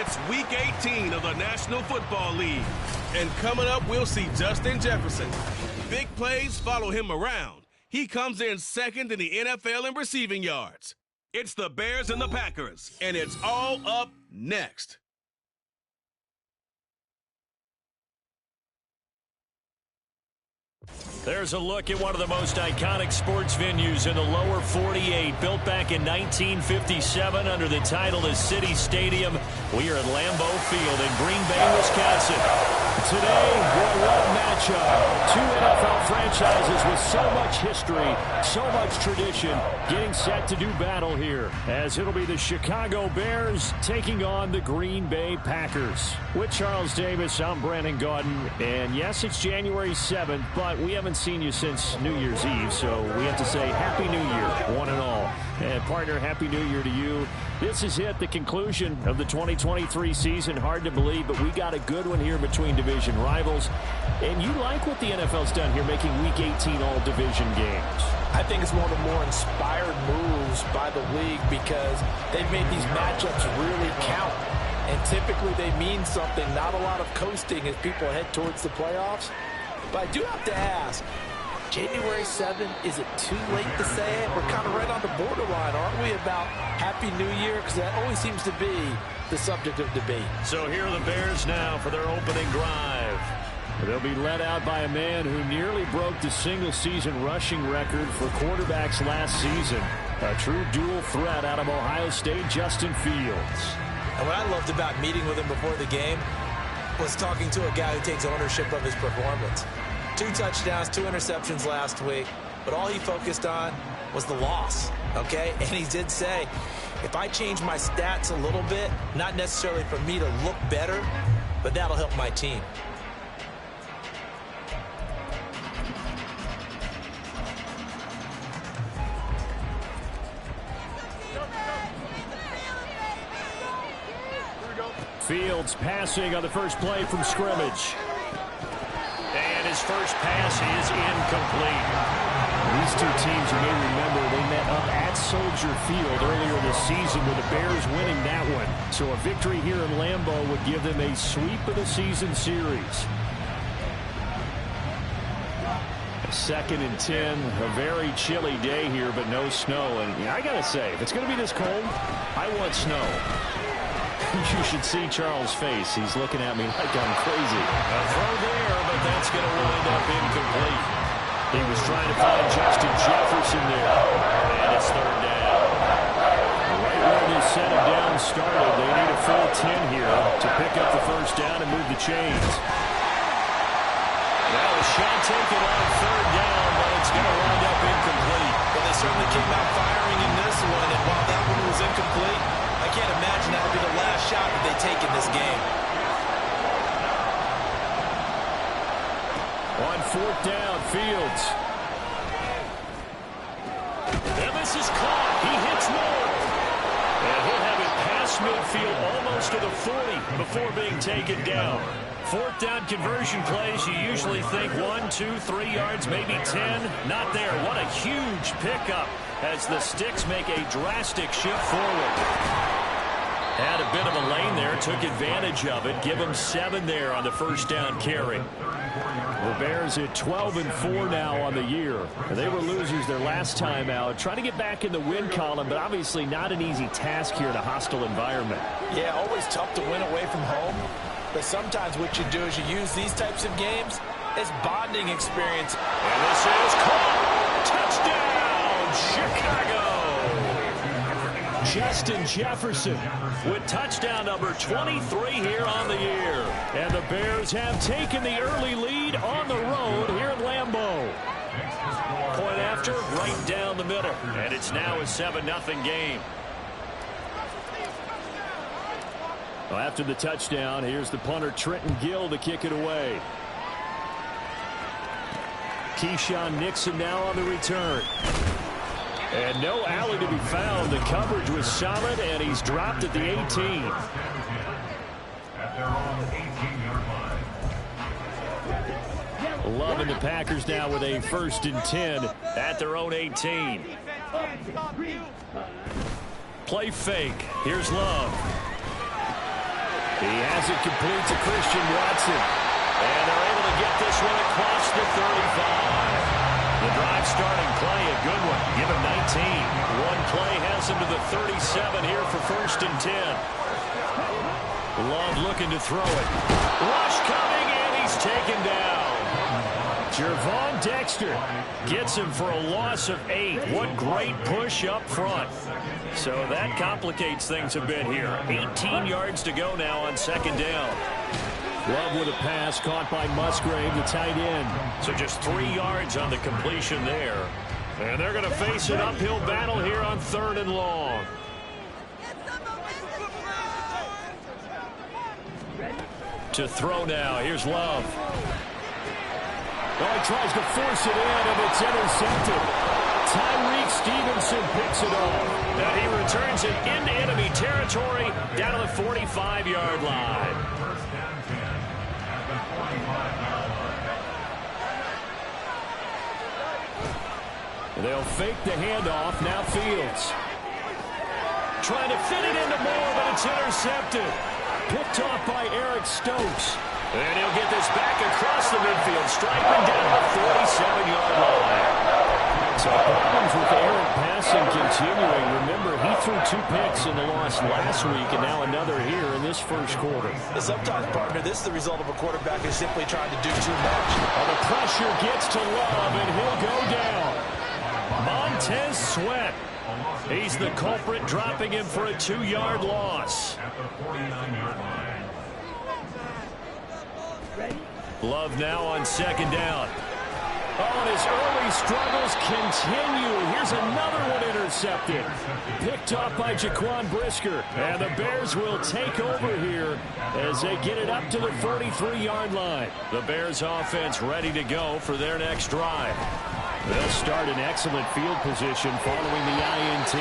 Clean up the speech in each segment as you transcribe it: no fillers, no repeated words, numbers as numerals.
It's Week 18 of the National Football League. And coming up, we'll see Justin Jefferson. Big plays follow him around. He comes in second in the NFL in receiving yards. It's the Bears and the Packers, and it's all up next. There's a look at one of the most iconic sports venues in the lower 48, built back in 1957 under the title of City Stadium. We are at Lambeau Field in Green Bay, Wisconsin. Today, boy, what a matchup. Two NFL franchises with so much history, so much tradition, getting set to do battle here, as it'll be the Chicago Bears taking on the Green Bay Packers. With Charles Davis, I'm Brandon Gaudin, and yes, it's January 7th, but we haven't seen you since New Year's Eve, so we have to say Happy New Year, one and all. And partner, Happy New Year to you. This is it, the conclusion of the 2023 season. Hard to believe, but we got a good one here between division rivals. And you like what the NFL's done here, making Week 18 all division games. I think it's one of the more inspired moves by the league because they've made these matchups really count. And typically they mean something, not a lot of coasting as people head towards the playoffs. But I do have to ask, January 7th, is it too late to say it? We're kind of right on the borderline, aren't we, about Happy New Year? Because that always seems to be the subject of debate. So here are the Bears now for their opening drive. They'll be led out by a man who nearly broke the single-season rushing record for quarterbacks last season. A true dual threat out of Ohio State, Justin Fields. And what I loved about meeting with him before the game was talking to a guy who takes ownership of his performance. 2 touchdowns, 2 interceptions last week, but all he focused on was the loss, okay? And he did say, if I change my stats a little bit, not necessarily for me to look better, but that'll help my team. Fields passing on the first play from scrimmage. And his first pass is incomplete. These two teams, you may remember, they met up at Soldier Field earlier this season with the Bears winning that one. So a victory here in Lambeau would give them a sweep of the season series. 2nd and 10, a very chilly day here, but no snow. And I got to say, if it's going to be this cold, I want snow. You should see Charles' face. He's looking at me like I'm crazy. A throw there, but that's going to wind up incomplete. He was trying to find Justin Jefferson there. And it's 3rd down. Right where this set of downs started, they need a full 10 here to pick up the first down and move the chains. Now a shot taken on 3rd down, but it's going to wind up incomplete. Well, they certainly came out firing in this one, and while that one was incomplete, I can't imagine that would be the last shot that they take in this game. On 4th down, Fields. And this is caught. He hits Moore. And he'll have it past midfield almost to the 40 before being taken down. 4th down conversion plays, you usually think 1, 2, 3 yards, maybe 10. Not there. What a huge pickup as the Sticks make a drastic shift forward. Had a bit of a lane there, took advantage of it. Give them 7 there on the first down carry. The Bears at 12-4 now on the year. They were losers their last time out, trying to get back in the win column, but obviously not an easy task here in a hostile environment. Yeah, always tough to win away from home. But sometimes what you do is you use these types of games as bonding experience. And this is caught. Touchdown, Chicago. Justin Jefferson with touchdown number 23 here on the year. And the Bears have taken the early lead on the road here at Lambeau. Point after, right down the middle. And it's now a 7-0 game. Well, after the touchdown, here's the punter Trenton Gill to kick it away. Keyshawn Nixon now on the return. And no alley to be found. The coverage was solid, and he's dropped at the 18. Loving the Packers now with a 1st and 10 at their own 18. Play fake. Here's Love. He has it complete to Christian Watson. And they're able to get this one across the 35. The drive starting play, a good one. Give him 19. One play has him to the 37 here for 1st and 10. Love looking to throw it. Rush coming, and he's taken down. Jervon Dexter gets him for a loss of 8. What great push up front. So that complicates things a bit here. 18 yards to go now on 2nd down. Love with a pass caught by Musgrave, the tight end. So just 3 yards on the completion there. And they're going to face an uphill battle here on 3rd and long. To throw now. Here's Love. Oh, he tries to force it in, and it's intercepted. Tyreek Stevenson picks it off. And he returns it into enemy territory down to the 45-yard line. They'll fake the handoff. Now Fields. Trying to fit it into Moore, but it's intercepted. Picked off by Eric Stokes. And he'll get this back across the midfield, striking down the 47-yard line. So problems with Eric passing continuing. Remember, he threw 2 picks in the loss last week, and now another here in this first quarter. Sometimes, partner, this is the result of a quarterback who's simply trying to do too much. Well, the pressure gets to Love, and he'll go down. Montez Sweat. He's the culprit, dropping him for a 2-yard loss. Love now on 2nd down. Oh, and his early struggles continue. Here's another one intercepted. Picked off by Jaquan Brisker. And the Bears will take over here as they get it up to the 43-yard line. The Bears offense ready to go for their next drive. They'll start in excellent field position following the INT.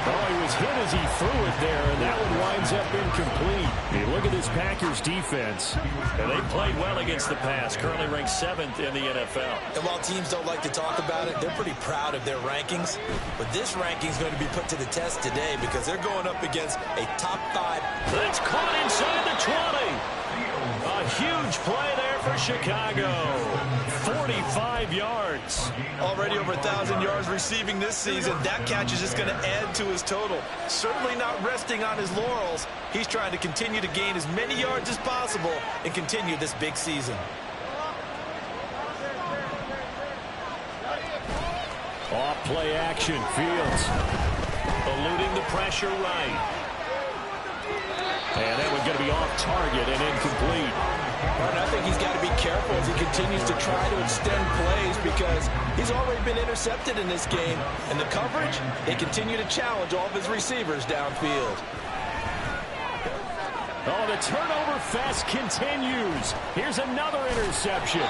Oh, he was hit as he threw it there, and that one winds up incomplete. You look at this Packers defense, and they played well against the pass, currently ranked 7th in the NFL. And while teams don't like to talk about it, they're pretty proud of their rankings. But this ranking is going to be put to the test today because they're going up against a top 5. That's caught inside the 20. A huge play there for Chicago. 45 yards. Already over 1,000 yards receiving this season. That catch is just going to add to his total. Certainly not resting on his laurels. He's trying to continue to gain as many yards as possible and continue this big season. Off play action. Fields eluding the pressure right. And that one's going to be off target and incomplete. And I think he's got to be careful as he continues to try to extend plays because he's already been intercepted in this game. And the coverage, they continue to challenge all of his receivers downfield. Oh, the turnover fest continues. Here's another interception.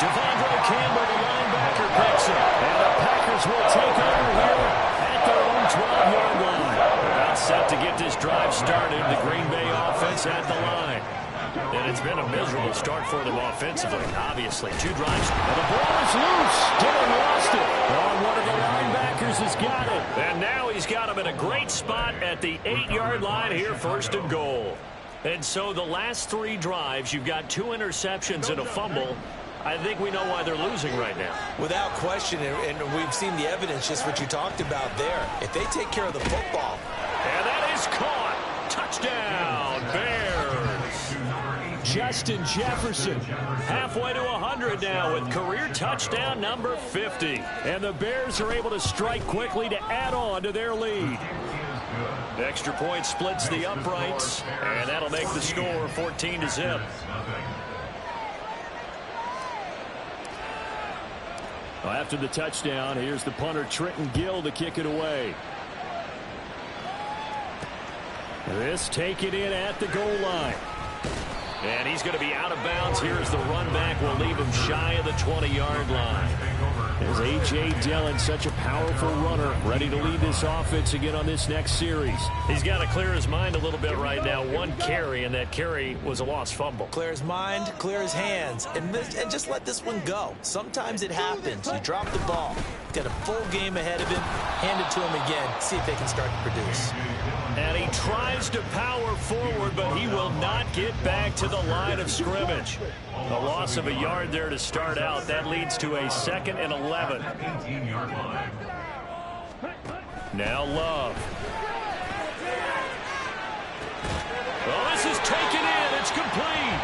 Devondre Campbell, the linebacker, picks it. And the Packers will take over here at their own 12-yard line. About set to get this drive started. The Green Bay offense at the line. And it's been a miserable start for them offensively, obviously. 2 drives. And the ball is loose. Dillon lost it. Oh, one of the linebackers has got it. And now he's got him in a great spot at the 8-yard line here, 1st and goal. And so the last 3 drives, you've got 2 interceptions and a fumble. I think we know why they're losing right now. Without question, and we've seen the evidence, just what you talked about there. If they take care of the football. And that is caught. Touchdown, Bears. Justin Jefferson halfway to 100 now with career touchdown number 50. And the Bears are able to strike quickly to add on to their lead. The extra point splits the uprights, and that'll make the score 14-0. Well, after the touchdown, here's the punter Trenton Gill to kick it away. This taken in at the goal line. And he's going to be out of bounds here as the run back will leave him shy of the 20-yard line. There's A.J. Dillon, such a powerful runner, ready to lead this offense again on this next series. He's got to clear his mind a little bit right now. One carry, and that carry was a lost fumble. Clear his mind, clear his hands, and just let this one go. Sometimes it happens. You drop the ball. Got a full game ahead of him. Hand it to him again. See if they can start to produce. And he tries to power forward, but he will not get back to the line of scrimmage. A loss of a yard there to start out. That leads to a 2nd and 11. Now Love. Well, this is taken in. It's complete.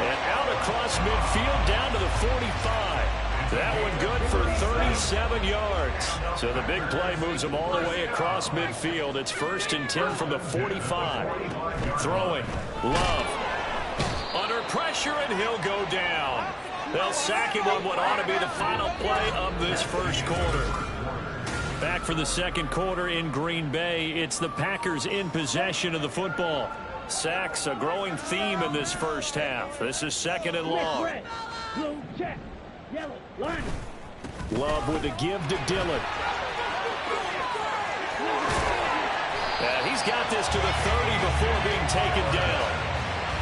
And out across midfield down to the 45. That one good for 37 yards. So the big play moves him all the way across midfield. It's 1st and 10 from the 45. Throwing. Love. Under pressure, and he'll go down. They'll sack him on what ought to be the final play of this first quarter. Back for the second quarter in Green Bay. It's the Packers in possession of the football. Sacks a growing theme in this first half. This is 2nd and long. Love with a give to Dillon. He's got this to the 30 before being taken down.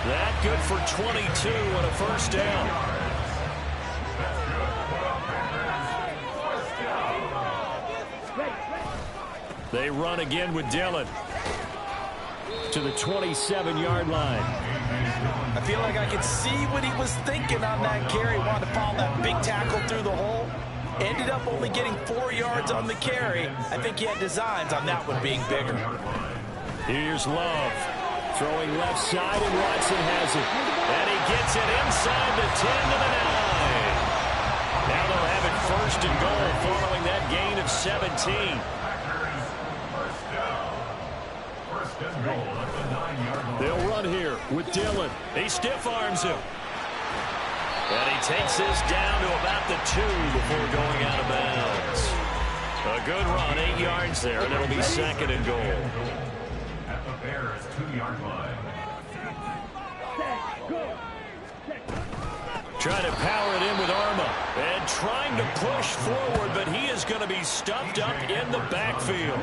That good for 22 and a first down. They run again with Dillon to the 27-yard line. I feel like I could see what he was thinking on that carry. Wanted to follow that big tackle through the hole. Ended up only getting 4 yards on the carry. I think he had designs on that one being bigger. Here's Love. Throwing left side, and Watson has it. And he gets it inside the 10 to the 9. Now they'll have it 1st and goal following that gain of 17. They'll run here with Dillon. He stiff arms him. And he takes this down to about the 2 before going out of bounds. A good run, 8 yards there, and it'll be 2nd and goal. At the Bears' 2-yard line. Trying to power it in with Arma. And trying to push forward, but he is going to be stuffed up in the backfield.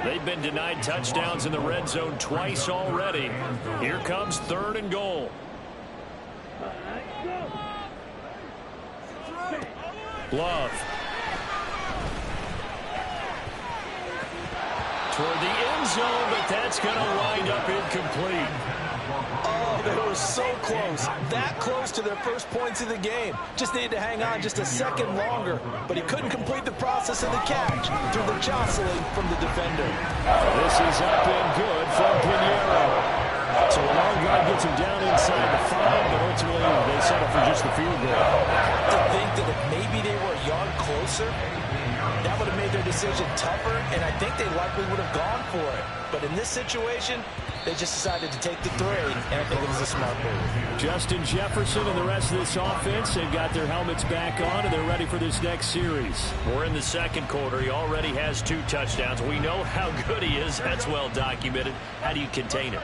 They've been denied touchdowns in the red zone twice already. Here comes 3rd and goal. Love. Toward the end zone, but that's going to wind up incomplete. Oh, they were so close. That close to their first points of the game. Just needed to hang on just a second longer, but he couldn't complete the process of the catch through the jostling from the defender. This is up and good from Pinheiro. So a long drive gets him down inside the 5, but ultimately they settle for just the field goal. To think that if maybe they were a yard closer, that would have made their decision tougher, and I think they likely would have gone for it. But in this situation, they just decided to take the 3, and I think it was a smart move. Justin Jefferson and the rest of this offense, they've got their helmets back on, and they're ready for this next series. We're in the second quarter. He already has 2 touchdowns. We know how good he is. That's well documented. How do you contain it?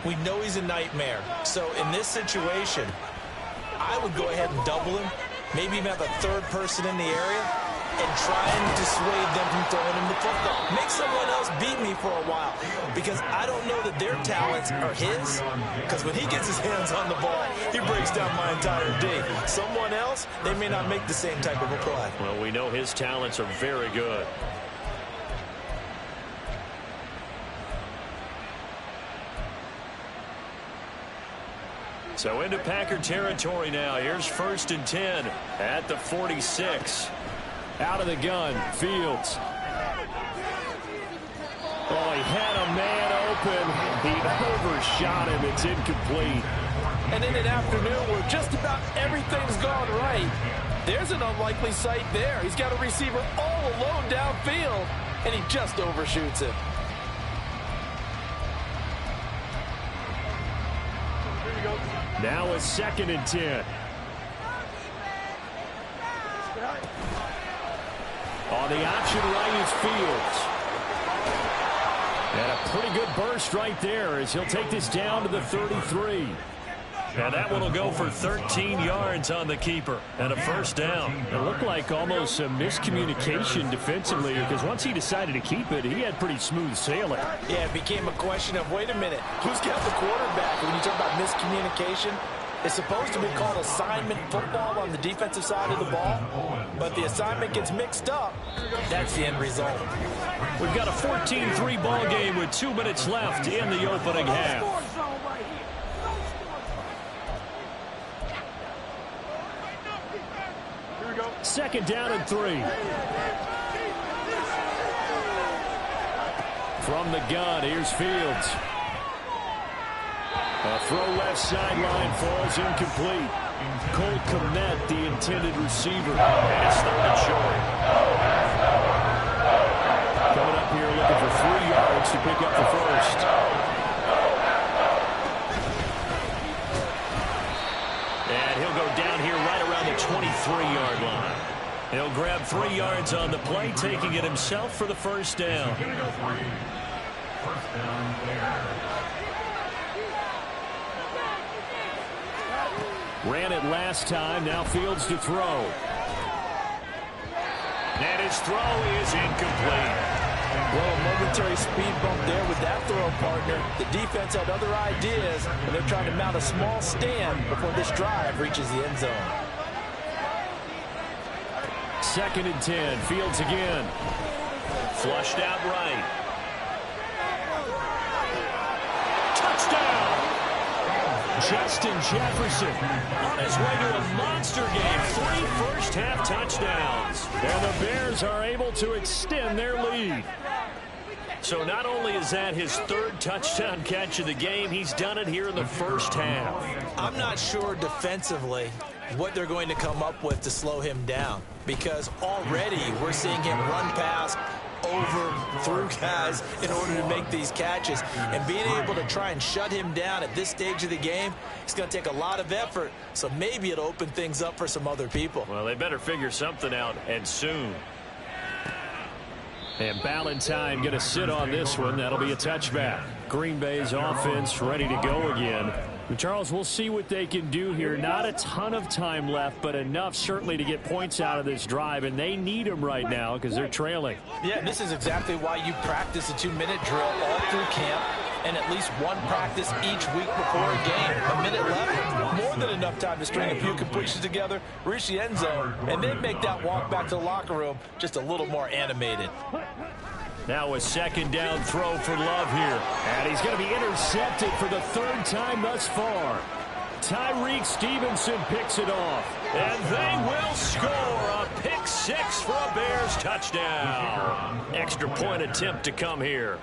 We know he's a nightmare. So in this situation, I would go ahead and double him, maybe even have a 3rd person in the area, and try and dissuade them from throwing him the football. Make someone else beat me for a while, because I don't know that their talents are his, because when he gets his hands on the ball, he breaks down my entire day. Someone else, they may not make the same type of a play. Well, we know his talents are very good. So into Packer territory now. Here's 1st and 10 at the 46. Out of the gun, Fields. Oh, he had a man open. He overshot him. It's incomplete. And in an afternoon where just about everything's gone right, there's an unlikely sight there. He's got a receiver all alone downfield, and he just overshoots him. Now a 2nd and 10. On the option right is Fields. And a pretty good burst right there as he'll take this down to the 33. And that one will go for 13 yards on the keeper and a first down. It looked like almost a miscommunication defensively because once he decided to keep it, he had pretty smooth sailing. Yeah, it became a question of, wait a minute, who's got the quarterback? When you talk about miscommunication, it's supposed to be called assignment football on the defensive side of the ball, but the assignment gets mixed up. That's the end result. We've got a 14-3 ball game with 2 minutes left in the opening half. Second down and 3. From the gun, here's Fields. A throw left sideline falls incomplete. Cole Kmet, the intended receiver. And it's third and short. Coming up here looking for 3 yards to pick up the first. And he'll go down here right around the 23-yard line. He'll grab 3 yards on the play, taking it himself for the first down. Ran it last time, now Fields to throw. And his throw is incomplete. Well, a momentary speed bump there with that throw, partner. The defense had other ideas, and they're trying to mount a small stand before this drive reaches the end zone. Second and 10, Fields again. Flushed out right. Touchdown! Justin Jefferson on his way to a monster game. 3 first-half touchdowns. And the Bears are able to extend their lead. So not only is that his 3rd touchdown catch of the game, he's done it here in the first half. I'm not sure defensively what they're going to come up with to slow him down, because already we're seeing him run past, over, through guys in order to make these catches. And being able to try and shut him down at this stage of the game, it's going to take a lot of effort. So maybe it'll open things up for some other people. Well, they better figure something out, and soon. And Ballantyne going to sit on this one. That'll be a touchback. Green Bay's offense ready to go again. Charles, we'll see what they can do here. Not a ton of time left, but enough certainly to get points out of this drive, and they need them right now because they're trailing. Yeah, this is exactly why you practice a 2-minute drill all through camp, and at least one practice each week before a game. A minute left, more than enough time to string a few completions together, reach the end zone, and then make that walk back to the locker room just a little more animated. Now a second down throw for Love here. And he's going to be intercepted for the 3rd time thus far. Tyreek Stevenson picks it off. And they will score a pick 6 for a Bears touchdown. Extra point attempt to come here.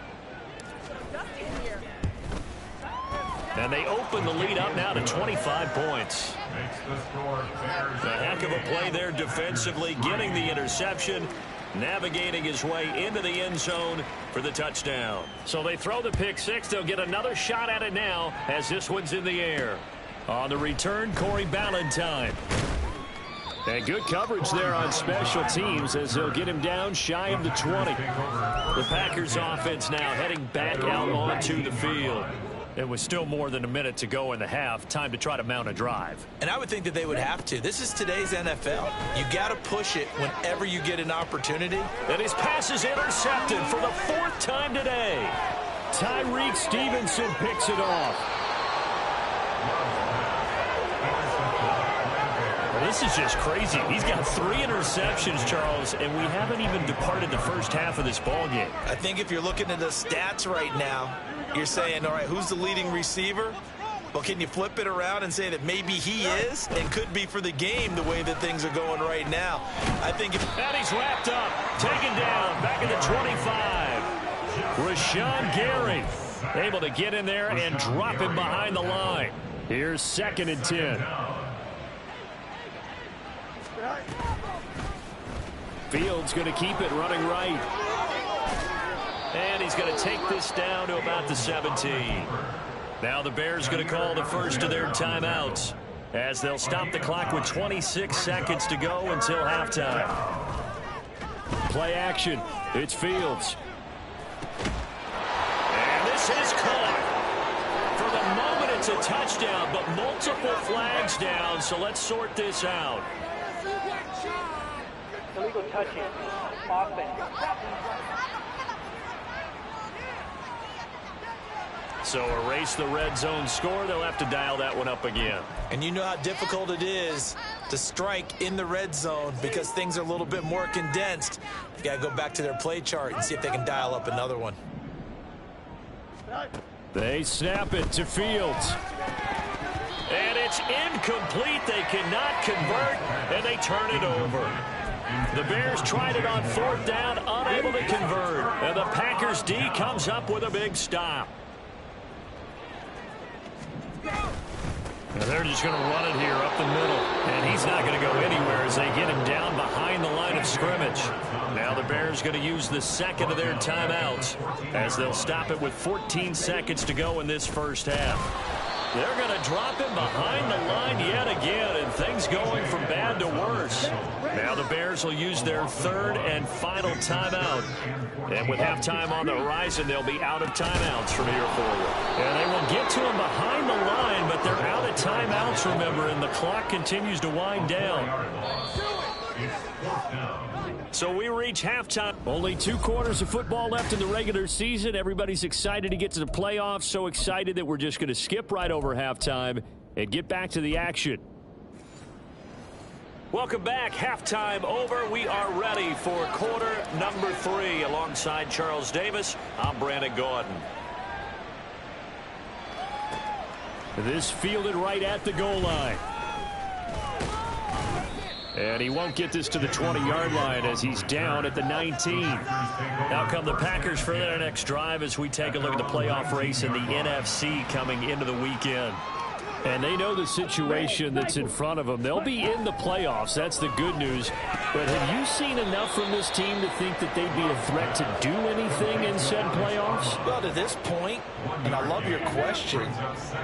And they open the lead up now to 25 points. A heck of a play there defensively, getting the interception, navigating his way into the end zone for the touchdown. So they throw the pick 6. They'll get another shot at it now as this one's in the air. On the return, Corey Ballantyne. And good coverage there on special teams as they'll get him down shy of the 20. The Packers offense now heading back out onto the field. It was still more than a minute to go in the half. Time to try to mount a drive. And I would think that they would have to. This is today's NFL. You got to push it whenever you get an opportunity. And his pass is intercepted for the 4th time today. Tyreek Stevenson picks it off. This is just crazy. He's got 3 interceptions, Charles, and we haven't even departed the first half of this ball game. I think if you're looking at the stats right now, you're saying, all right, who's the leading receiver? Well, can you flip it around and say that maybe he is and could be for the game the way that things are going right now? I think if... And he's wrapped up, taken down, back at the 25. Rashawn Gary able to get in there and drop him behind the line. Here's 2nd and 10. Fields going to keep it running right. And he's going to take this down to about the 17. Now the Bears going to call the first of their timeouts as they'll stop the clock with 26 seconds to go until halftime. Play action. It's Fields. And this is caught. For the moment, it It's a touchdown, but multiple flags down, so let's sort this out. Illegal touching. Offense. So erase the red zone score. They'll have to dial that one up again. And you know how difficult it is to strike in the red zone because things are a little bit more condensed. You got to go back to their play chart and see if they can dial up another one. They snap it to Fields. And it's incomplete. They cannot convert, and they turn it over. The Bears tried it on 4th down, unable to convert. And the Packers D comes up with a big stop. And they're just going to run it here up the middle. And he's not going to go anywhere as they get him down behind the line of scrimmage. Now the Bears going to use the second of their timeouts as they'll stop it with 14 seconds to go in this first half. They're going to drop him behind the line yet again, and things going from bad to worse. Now the Bears will use their third and final timeout. And with halftime on the horizon, they'll be out of timeouts from here forward. And they will get to him behind the line, but they're out of timeouts, remember, and the clock continues to wind down. So we reach halftime. Only 2 quarters of football left in the regular season. Everybody's excited to get to the playoffs. So excited that we're just going to skip right over halftime and get back to the action. Welcome back. Halftime over. We are ready for quarter number 3. Alongside Charles Davis, I'm Brandon Gordon. This fielded right at the goal line. And he won't get this to the 20-yard line as he's down at the 19. Now come the Packers for their next drive as we take a look at the playoff race in the NFC coming into the weekend. And they know the situation that's in front of them. They'll be in the playoffs. That's the good news. But have you seen enough from this team to think that they'd be a threat to do anything in said playoffs? Well, to this point, and I love your question,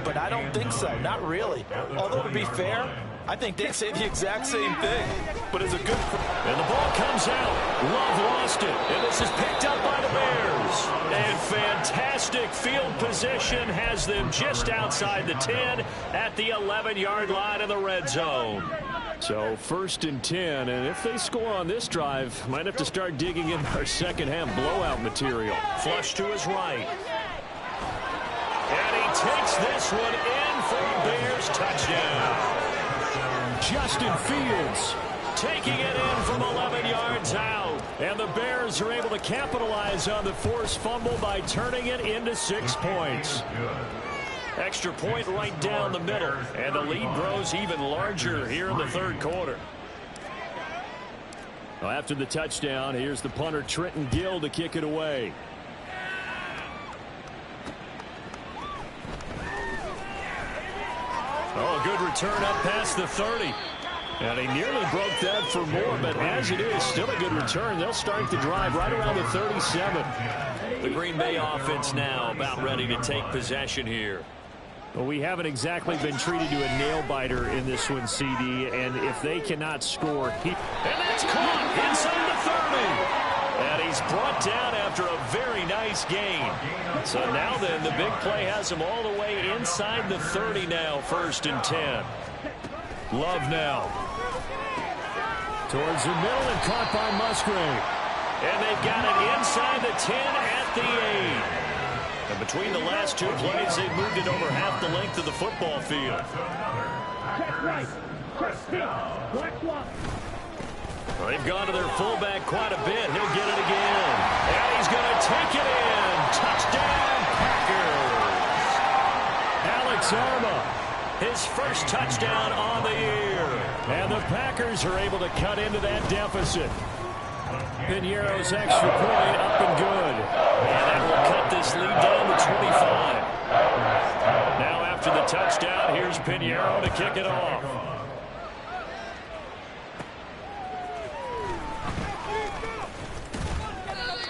but I don't think so. Not really. Although, to be fair, I think they'd say the exact same thing. But it's a good... And the ball comes out. Love lost it. And this is picked up by the Bears. And fantastic field position has them just outside the 10 at the 11-yard line in the red zone. So 1st and 10, and if they score on this drive, might have to start digging in our second half blowout material. Flush to his right. And he takes this one in for a Bears touchdown. Justin Fields taking it in from 11 yards out. And the Bears are able to capitalize on the forced fumble by turning it into 6 points. Extra point right down the middle. And the lead grows even larger here in the third quarter. Well, after the touchdown, here's the punter Trenton Gill to kick it away. Oh, a good return up past the 30. And he nearly broke that for more, but as it is, still a good return. They'll start the drive right around the 37. The Green Bay offense now about ready to take possession here. Well, we haven't exactly been treated to a nail-biter in this one, CD, and if they cannot score... And that's caught inside the 30. And he's brought down after a very nice gain. So now then, the big play has him all the way inside the 30 now, 1st and 10. Love now. Towards the middle and caught by Musgrave. And they've got it inside the 10 at the 8. And between the last 2 plays, they've moved it over half the length of the football field. Well, they've gone to their fullback quite a bit. He'll get it again. And he's going to take it in. Touchdown, Packers. Alex Arma. His first touchdown on the year. And the Packers are able to cut into that deficit. Piñeiro's extra point up and good. And that will cut this lead down to 25. Now after the touchdown, here's Piñeiro to kick it off.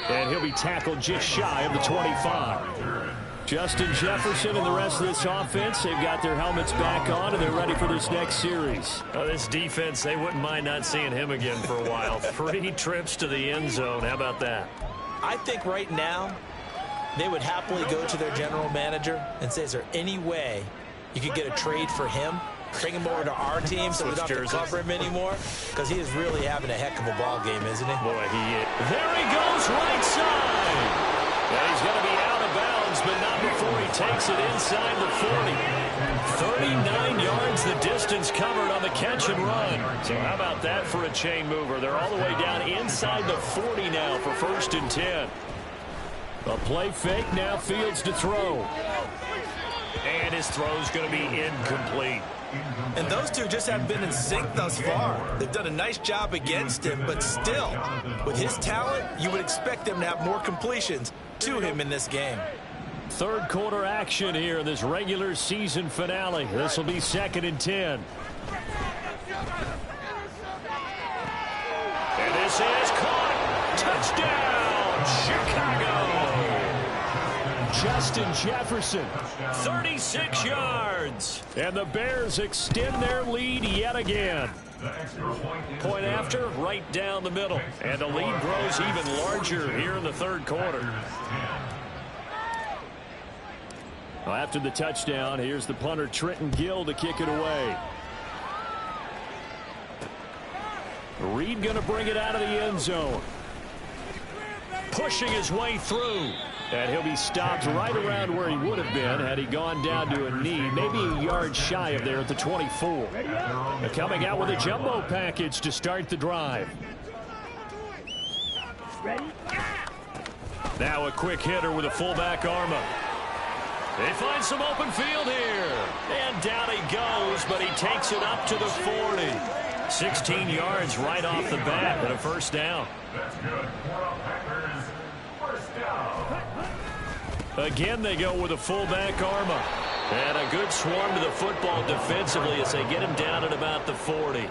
And he'll be tackled just shy of the 25. Justin Jefferson and the rest of this offense, they've got their helmets back on, and they're ready for this next series. This defense, they wouldn't mind not seeing him again for a while. 3 trips to the end zone. How about that? I think right now they would happily go to their general manager and say, is there any way you could get a trade for him, bring him over to our team so we don't have to cover him anymore, because he is really having a heck of a ball game, isn't he? Boy, he is. There he goes, right side. And he's going to be out of bounds, but not before he takes it inside the 40. 39 yards the distance covered on the catch and run. So how about that for a chain mover? They're all the way down inside the 40 now for 1st and 10. A play fake, now Fields to throw. And his throw's going to be incomplete. And those two just haven't been in sync thus far. They've done a nice job against him, but still, with his talent, you would expect them to have more completions to him in this game. Third quarter action here in this regular season finale. This will be 2nd and 10. And this is caught. Touchdown, Chicago. Justin Jefferson. 36 yards. And the Bears extend their lead yet again. Point after, right down the middle. And the lead grows even larger here in the third quarter. Well, after the touchdown, here's the punter Trenton Gill to kick it away. Reed going to bring it out of the end zone. Pushing his way through. And he'll be stopped right around where he would have been had he gone down to a knee, maybe a yard shy of there at the 24. They're coming out with a jumbo package to start the drive. Now a quick hitter with a fullback Arma. They find some open field here. And down he goes, but he takes it up to the 40. 16 yards right off the bat, and a 1st down. That's good. Packers, 1st down. Again, they go with a fullback Arma. And a good swarm to the football defensively as they get him down at about the 40.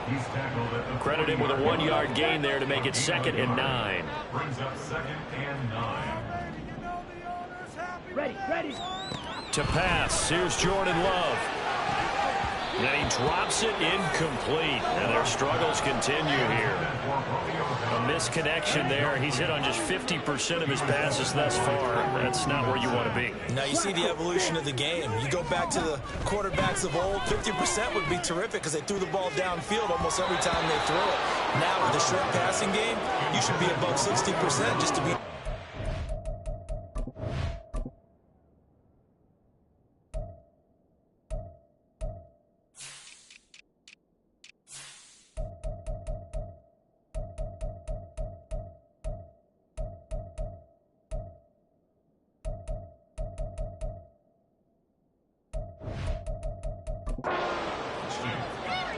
Credit him with a 1-yard gain there to make it 2nd and 9. Brings up 2nd and 9. Ready. To pass, here's Jordan Love. And he drops it incomplete. And their struggles continue here. A misconnection there. He's hit on just 50% of his passes thus far. That's not where you want to be. Now you see the evolution of the game. You go back to the quarterbacks of old, 50% would be terrific because they threw the ball downfield almost every time they throw it. Now with the short passing game, you should be above 60% just to be...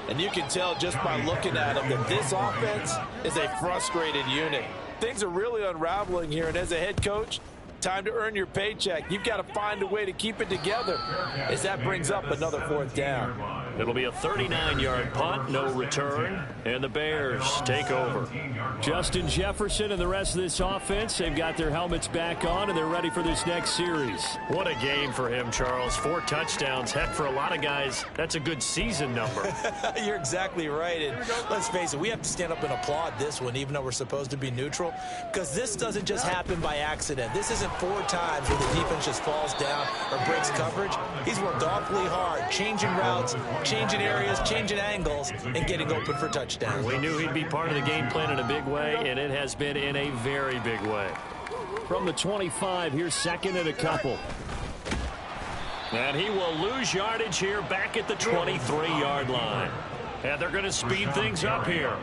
And you can tell just by looking at them that this offense is a frustrated unit. Things are really unraveling here, and as a head coach, time to earn your paycheck. You've got to find a way to keep it together as that brings up another 4th down. It'll be a 39-yard punt, no return, and the Bears take over. Justin Jefferson and the rest of this offense, they've got their helmets back on, and they're ready for this next series. What a game for him, Charles. 4 touchdowns. Heck, for a lot of guys, that's a good season number. You're exactly right. And let's face it, we have to stand up and applaud this one, even though we're supposed to be neutral, because this doesn't just happen by accident. This isn't 4 times where the defense just falls down or breaks coverage. He's worked awfully hard, changing routes, changing areas, changing angles, and getting open for touchdowns. We knew he'd be part of the game plan in a big way, and it has been in a very big way. From the 25, here's 2nd and a couple. And he will lose yardage here back at the 23-yard line. And they're going to speed things up here.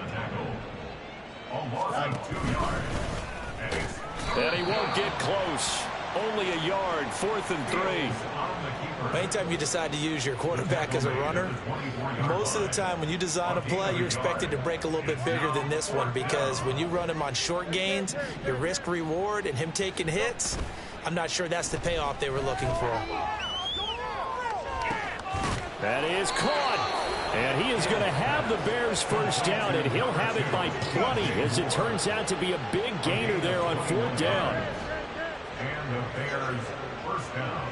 And he won't get close. Only a yard, 4th and 3. Anytime you decide to use your quarterback as a runner, most of the time when you design a play, you're expected to break a little bit bigger than this one, because when you run him on short gains, your risk reward and him taking hits, I'm not sure that's the payoff they were looking for. That is caught. And he is going to have the Bears 1st down, and he'll have it by plenty, as it turns out to be a big gainer there on 4th down. And the Bears 1st down.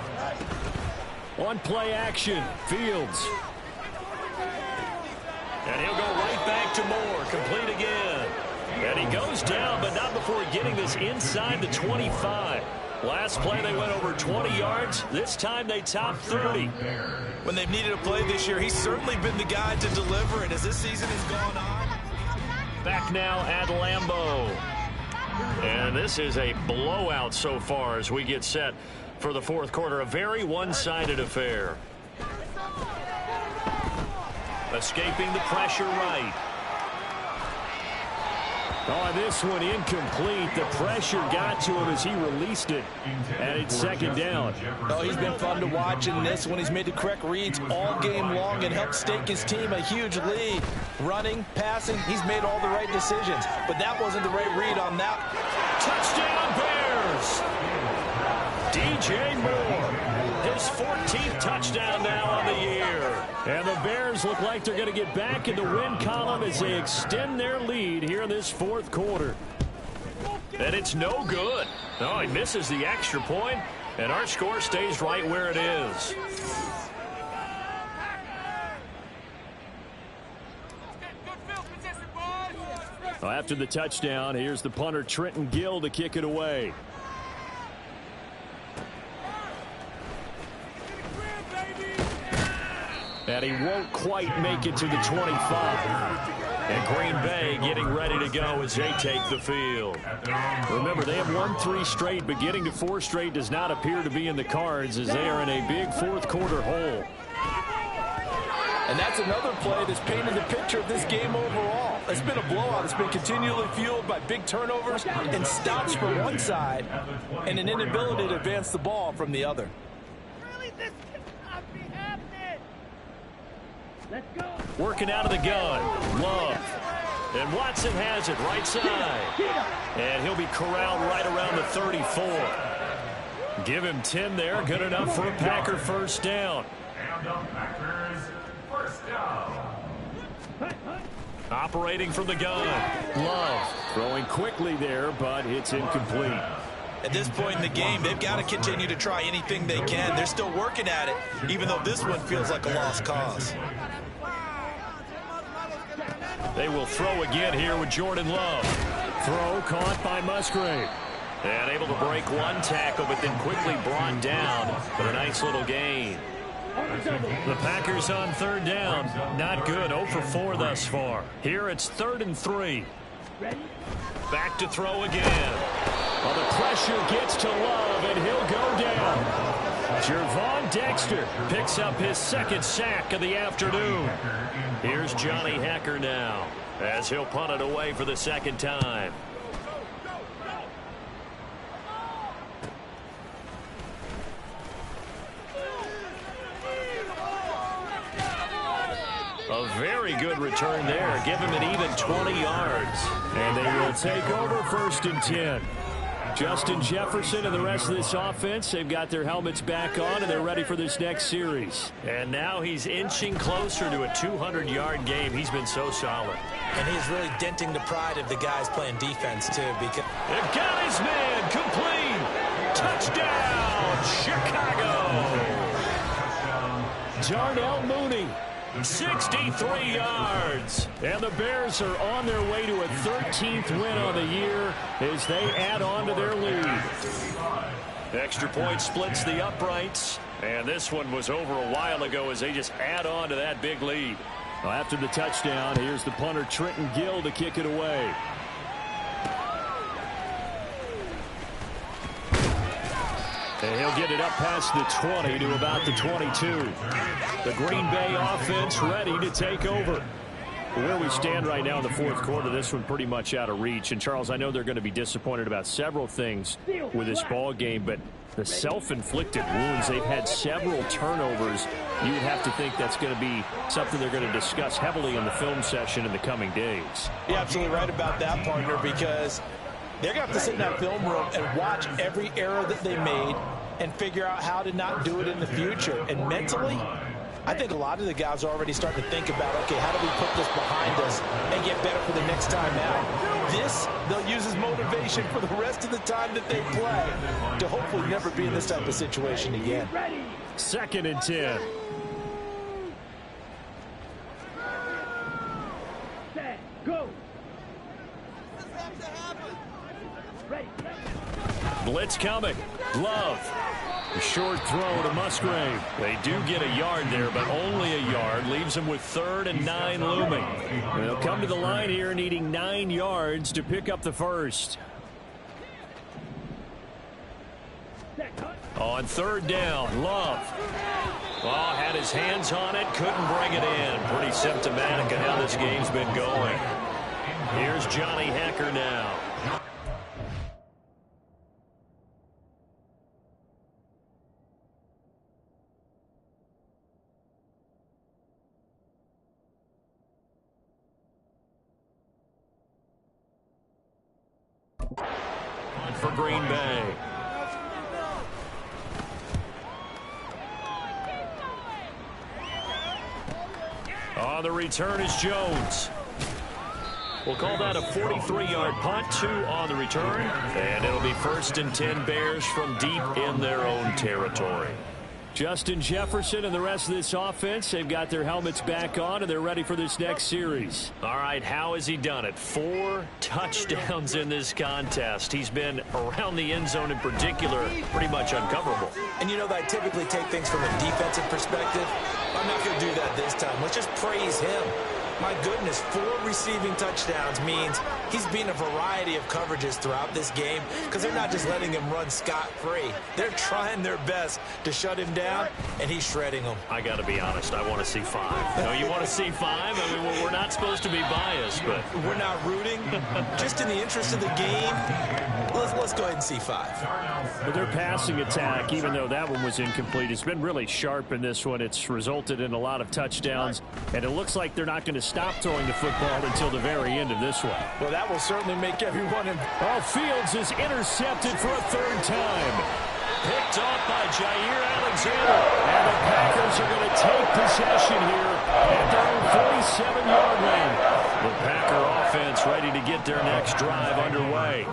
On play action, Fields. And he'll go right back to Moore, complete again. And he goes down, but not before getting this inside the 25. Last play they went over 20 yards. This time they topped 30. When they've needed a play this year, he's certainly been the guy to deliver. And as this season has gone on. Back now at Lambeau. And this is a blowout so far as we get set for the fourth quarter. A very one-sided affair. Escaping the pressure right. Oh, this one incomplete. The pressure got to him as he released it. And it's second down. Oh, he's been fun to watch in this one. He's made the correct reads all game long and helped stake his team a huge lead. Running, passing, he's made all the right decisions. But that wasn't the right read on that. Touchdown Bears! DJ Moore, his 14th touchdown now on the year. And the Bears look like they're going to get back in the win column as they extend their lead here in this fourth quarter. And it's no good. No, he misses the extra point, and our score stays right where it is. Well, after the touchdown, here's the punter Trenton Gill to kick it away. And he won't quite make it to the 25. And Green Bay getting ready to go as they take the field. Remember, they have won 3 straight, but getting to 4 straight does not appear to be in the cards as they are in a big fourth quarter hole. And that's another play that's painted the picture of this game overall. It's been a blowout. It's been continually fueled by big turnovers and stops from one side and an inability to advance the ball from the other. Let's go. Working out of the gun. Love. And Watson has it right side. And he'll be corralled right around the 34. Give him 10 there. Good enough for a Packer first down. And the Packers first down. Operating from the gun. Love. Throwing quickly there, but it's incomplete. At this point in the game, they've got to continue to try anything they can. They're still working at it, even though this one feels like a lost cause. They will throw again here with Jordan Love. Throw caught by Musgrave. And able to break one tackle, but then quickly brought down. But a nice little gain. The Packers on third down. Not good. 0 for 4 thus far. Here it's 3rd and 3. Back to throw again. Well, the pressure gets to Love, and he'll go down. Jervon Dexter picks up his 2nd sack of the afternoon. Here's Johnny Hacker now as he'll punt it away for the 2nd time. A very good return there. Give him an even 20 yards. And they will take over 1st and 10. Justin Jefferson and the rest of this offense, they've got their helmets back on, and they're ready for this next series. And now he's inching closer to a 200-yard game. He's been so solid. And he's really denting the pride of the guys playing defense, too. Because they've got his man complete. Touchdown, Chicago. Darnell Mooney. 63 yards. And the Bears are on their way to a 13th win on the year as they add on to their lead. Extra point splits the uprights. And this one was over a while ago as they just add on to that big lead. Well, after the touchdown, here's the punter Trenton Gill to kick it away. And he'll get it up past the 20 to about the 22. The Green Bay offense ready to take over. Where we stand right now in the fourth quarter, this one pretty much out of reach. And, Charles, I know they're going to be disappointed about several things with this ball game, but the self-inflicted wounds, they've had several turnovers. You would have to think that's going to be something they're going to discuss heavily in the film session in the coming days. you're absolutely right about that, partner, because they're going to have to sit in that film room and watch every error that they made and figure out how to not do it in the future. And mentally, I think a lot of the guys are already starting to think about, okay, how do we put this behind us and get better for the next time out? This, they'll use as motivation for the rest of the time that they play to hopefully never be in this type of situation again. 2nd and 10. Go. Blitz coming. Love. A short throw to Musgrave. They do get a yard there, but only a yard. Leaves them with 3rd and 9 looming. And they'll come to the line here needing 9 yards to pick up the first. On 3rd down, Love. Oh, had his hands on it, couldn't bring it in. Pretty symptomatic of how this game's been going. Here's Johnny Hecker now. For Green Bay. On the return is Jones. We'll call that a 43-yard punt, 2 on the return. And it'll be 1st and 10 Bears from deep in their own territory. Justin Jefferson and the rest of this offense, they've got their helmets back on, and they're ready for this next series. All right, how has he done it? 4 touchdowns in this contest. He's been around the end zone in particular, pretty much uncoverable. And you know that I typically take things from a defensive perspective. I'm not going to do that this time. Let's just praise him. My goodness, 4 receiving touchdowns means he's been a variety of coverages throughout this game because they're not just letting him run scot-free. They're trying their best to shut him down, and he's shredding them. I got to be honest, I want to see 5. No, you want to see 5? I mean, we're not supposed to be biased, but we're not rooting. Just in the interest of the game, let's go ahead and see 5. But their passing attack, even though that one was incomplete, has been really sharp in this one. It's resulted in a lot of touchdowns, and it looks like they're not going to stop throwing the football until the very end of this one. Well, that will certainly make everyone Oh, Fields is intercepted for a 3rd time. Picked off by Jair Alexander. And the Packers are going to take possession here at their own 47-yard line. The Packer offense ready to get their next drive underway.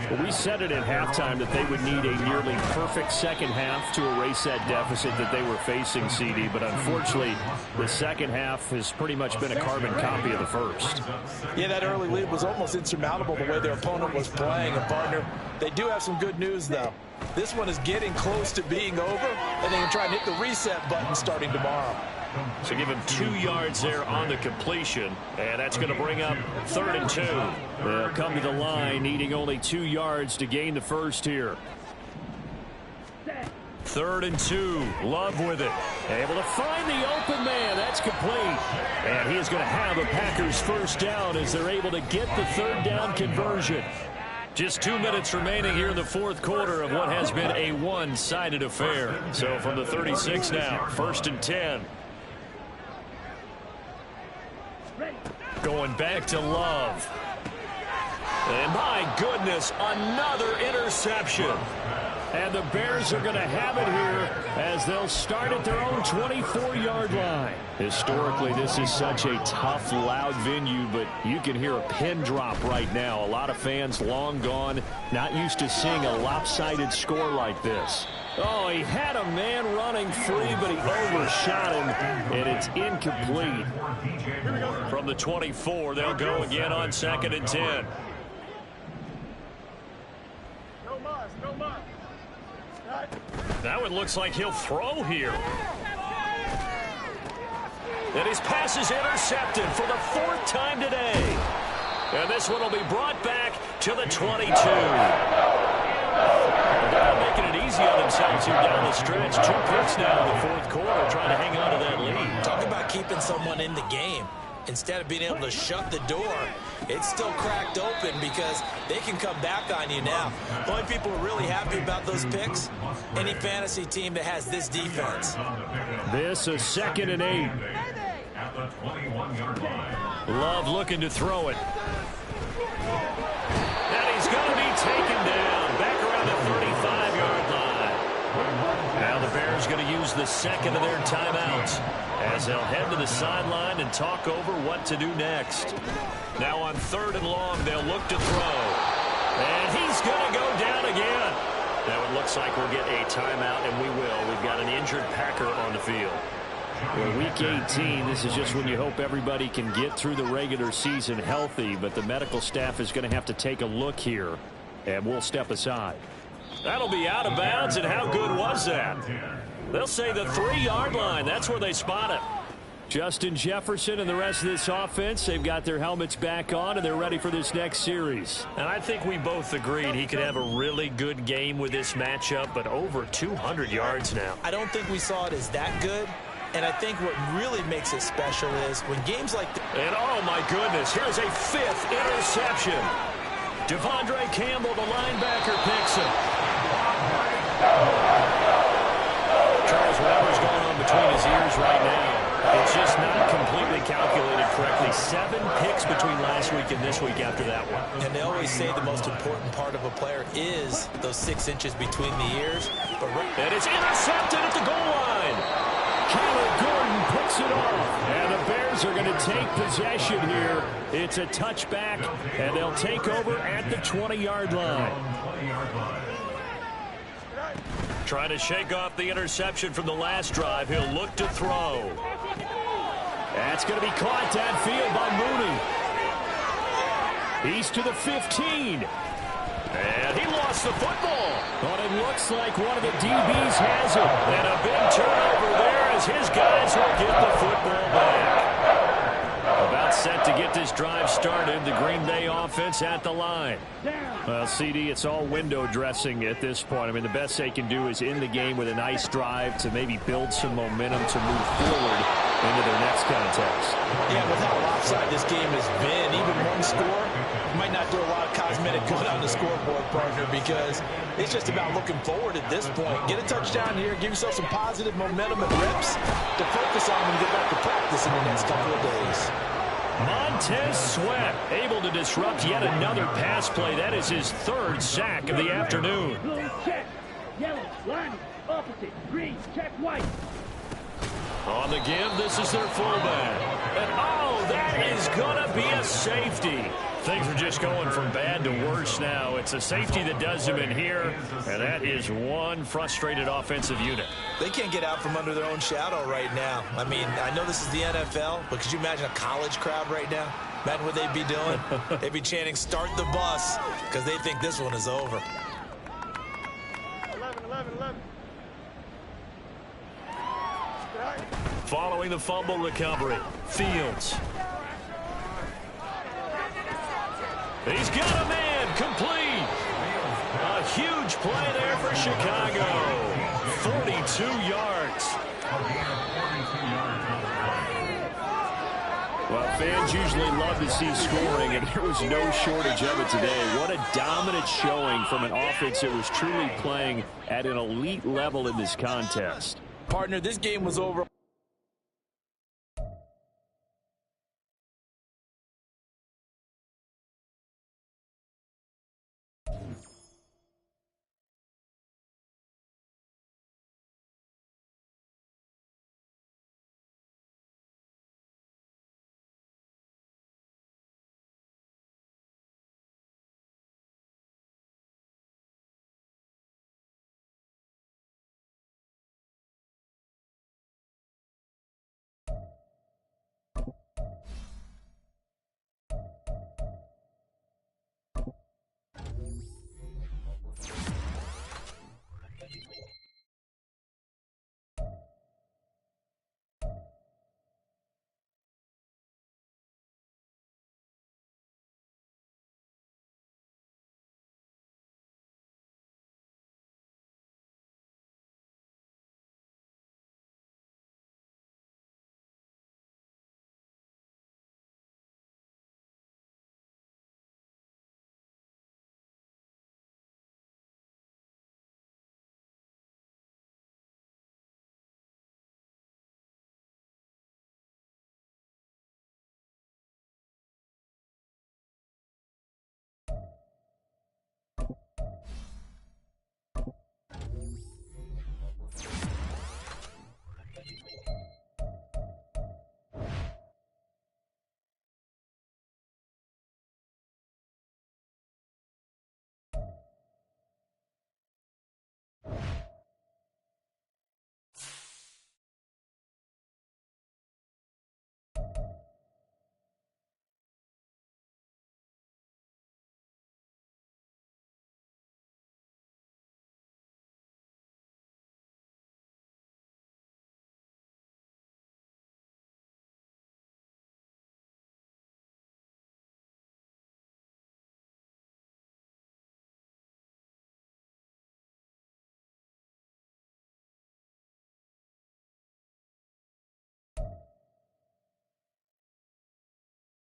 Well, we said it at halftime that they would need a nearly perfect second half to erase that deficit that they were facing, CD. But unfortunately, the second half has pretty much been a carbon copy of the first. Yeah, that early lead was almost insurmountable the way their opponent was playing. And, partner, they do have some good news, though. This one is getting close to being over, and they can try and hit the reset button starting tomorrow. So give him 2 yards there on the completion, and that's going to bring up 3rd and 2. They'll come to the line, needing only 2 yards to gain the first here. 3rd and 2. Love with it. Able to find the open man. That's complete. And he is going to have a Packers first down as they're able to get the 3rd down conversion. Just 2 minutes remaining here in the 4th quarter of what has been a one-sided affair. So from the 36 now, 1st and 10. Going back to Love. And my goodness, another interception. And the Bears are going to have it here as they'll start at their own 24-yard line. Historically, this is such a tough, loud venue, but you can hear a pin drop right now. A lot of fans long gone, not used to seeing a lopsided score like this. Oh, he had a man running free, but he overshot him, and it's incomplete. From the 24, they'll go again on 2nd and 10. That one looks like he'll throw here. And his pass is intercepted for the 4th time today. And this one will be brought back to the 22. They're making it easy on themselves here down the stretch. 2 picks now in the 4th quarter, trying to hang on to that lead. Talk about keeping someone in the game. Instead of being able to shut the door, it's still cracked open because they can come back on you now. The only people who are really happy about those picks, any fantasy team that has this defense. This is 2nd and 8. At the 21-yard line. Love looking to throw it. And he's going to be taken down back around the 35-yard line. Now the Bears going to use the 2nd of their timeouts as they'll head to the sideline and talk over what to do next. Now on 3rd and long, they'll look to throw. And he's going to go down again. Now it looks like we'll get a timeout, and we will. We've got an injured Packer on the field. Well, week 18, this is just when you hope everybody can get through the regular season healthy, but the medical staff is going to have to take a look here, and we'll step aside. That'll be out of bounds, and how good was that? They'll say the 3-yard line. That's where they spot it. Justin Jefferson and the rest of this offense, they've got their helmets back on, and they're ready for this next series. And I think we both agreed he could have a really good game with this matchup, but over 200 yards now. I don't think we saw it as that good. And I think what really makes it special is when games like this. And oh my goodness, here's a 5th interception. Devondre Campbell, the linebacker, picks him. Charles, whatever's going on between his ears right now, it's just not completely calculated correctly. 7 picks between last week and this week after that one. And they always say the most important part of a player is those 6 inches between the ears. And it's intercepted at the goal line. Gordon picks it off, and the Bears are going to take possession here. It's a touchback, and they'll take over at the 20-yard line. Trying to shake off the interception from the last drive. He'll look to throw. That's going to be caught downfield by Mooney. He's to the 15. And he lost the football. But it looks like one of the DBs has it. And a big turnover there as his guys will get the football back. About set to get this drive started. The Green Bay offense at the line. Well, CD, it's all window dressing at this point. I mean, the best they can do is end the game with a nice drive to maybe build some momentum to move forward into their next contest. Yeah, with how lopsided this game has been, even one score might not do a lot of cosmetic good on the scoreboard, partner, because it's just about looking forward at this point. Get a touchdown here, give yourself some positive momentum and reps to focus on when you get back to practice in the next couple of days. Montez Sweat able to disrupt yet another pass play. That is his 3rd sack of the afternoon. Blue check. Yellow, line, opposite. Green, check, white. On the give, this is their fullback. And oh, that is going to be a safety. Things are just going from bad to worse now. It's a safety that does them in here, and that is one frustrated offensive unit. They can't get out from under their own shadow right now. I mean, I know this is the NFL, but could you imagine a college crowd right now? Imagine what they'd be doing. They'd be chanting, "Start the bus," because they think this one is over. 11. Following the fumble recovery, Fields. He's got a man, complete. A huge play there for Chicago. 42 yards. Well, fans usually love to see scoring, and there was no shortage of it today. What a dominant showing from an offense that was truly playing at an elite level in this contest. Partner, this game was over.